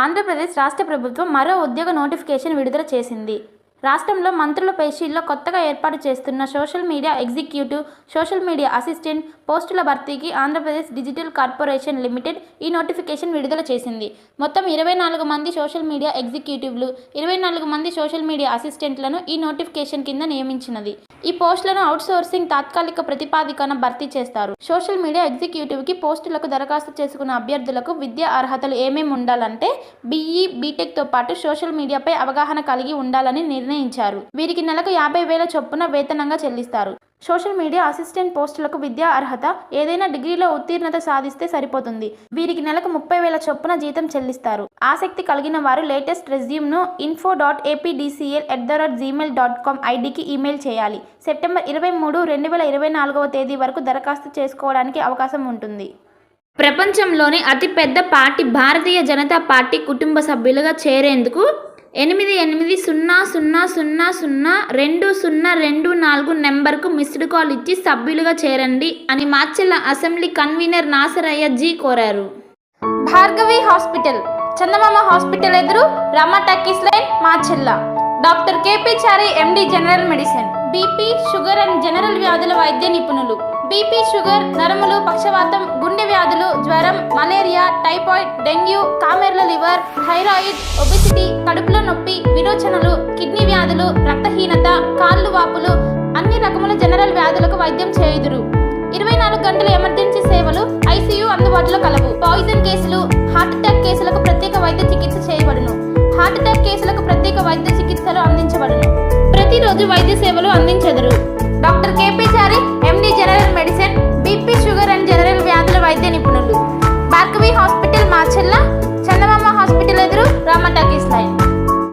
ఆంధ్రప్రదేశ్ రాష్ట్ర ప్రభుత్వం మరో ఉద్యోగ నోటిఫికేషన్ విడుదల చేసింది. రాష్ట్రంలో మంత్రుల పేషీల్లో కొత్తగా ఏర్పాటు చేస్తున్న social media executive, social media assistant పోస్టుల భర్తీకి ఆంధ్రప్రదేశ్ డిజిటల్ కార్పొరేషన్ లిమిటెడ్ ఈ నోటిఫికేషన్ విడుదల చేసింది. మొత్తం 24 మంది సోషల్ మీడియా ఎగ్జిక్యూటివ్లు, 24 మంది సోషల్ మీడియా అసిస్టెంట్లను ఈ నోటిఫికేషన్ కింద నియమించినది. ఈ పోస్టులను అవుట్సోర్సింగ్ తాత్కాలిక ప్రతిపాదికన భర్తీ చేస్తారు. సోషల్ మీడియా ఎగ్జిక్యూటివ్కి పోస్టులకు దరఖాస్తు చేసుకున్న అభ్యర్థులకు విద్యా అర్హతలు ఏమేమి ఉండాలంటే BE, BTECతో పాటు సోషల్ మీడియాపై అవగాహన కలిగి ఉండాలని నిర్ణయించారు. వీరికి నెలకు 50,000 చొప్పున వేతనంగా చెల్లిస్తారు. సోషల్ మీడియా అసిస్టెంట్ పోస్టులకు విద్యా అర్హత ఏదైనా డిగ్రీలో ఉత్తీర్ణత సాధిస్తే సరిపోతుంది. వీరికి నెలకు 30,000 చొప్పున జీతం చెల్లిస్తారు. ఆసక్తి కలిగిన వారు లేటెస్ట్ రెజ్యూమ్ను info.apdcl@gmail.com ఐడికి ఈమెయిల్ చేయాలి. సెప్టెంబర్ 23, 2024వ తేదీ వరకు దరఖాస్తు చేసుకోవడానికి అవకాశం ఉంటుంది. ప్రపంచంలోని అతిపెద్ద పార్టీ భారతీయ జనతా పార్టీ కుటుంబ సభ్యులుగా చేరేందుకు 8800002024 నెంబర్కు మిస్డ్ కాల్ ఇచ్చి సభ్యులుగా చేరండి అని మాచెల్ల అసెంబ్లీ కన్వీనర్ నాసరయ్య జీ కోరారు. భార్గవి హాస్పిటల్, చందమామ హాస్పిటల్ ఎదురు, Rama talkies line, Macherla. Doctor KP Chari MD general medicine, BP, sugar and general వ్యాధుల వైద్య నిపుణులు. BP, షుగర్, నరములు, పక్షవాతం, గుండె వ్యాధులు, జ్వరం, మలేరియా, టైఫాయిడ్, డెంగ్యూ, కామెర్ల లివర్, థైరాయిడ్, ఒబెసిటీ, కడుపులో నొప్పి, విరోచనలు, కిడ్నీ వ్యాధులు, రక్తహీనత, కాళ్ళు వాపులు, అన్ని రకముల జనరల్ వ్యాధులకు వైద్యం చేయుదురు. 24 గంటల ఎమర్జెన్సీ సేవలు, ICU అందుబాటులో కలవు. పాయిజన్ కేసులు, హార్ట్ అటాక్ కేసులకు ప్రత్యేక వైద్య చికిత్స చేయబడును. హార్ట్ అటాక్ కేసులకు ప్రత్యేక వైద్య చికిత్సలు అందించబడును. ప్రతిరోజు వైద్య సేవలు అందించెదరు. Doctor KP Chari MD general medicine, BP, sugar and general వ్యాధుల వైద్య నిపుణులు. భార్గవి హాస్పిటల్, మాచెల్ల. చందమామ హాస్పిటల్ ఎదురు, రమ టాకీస్ లైన్.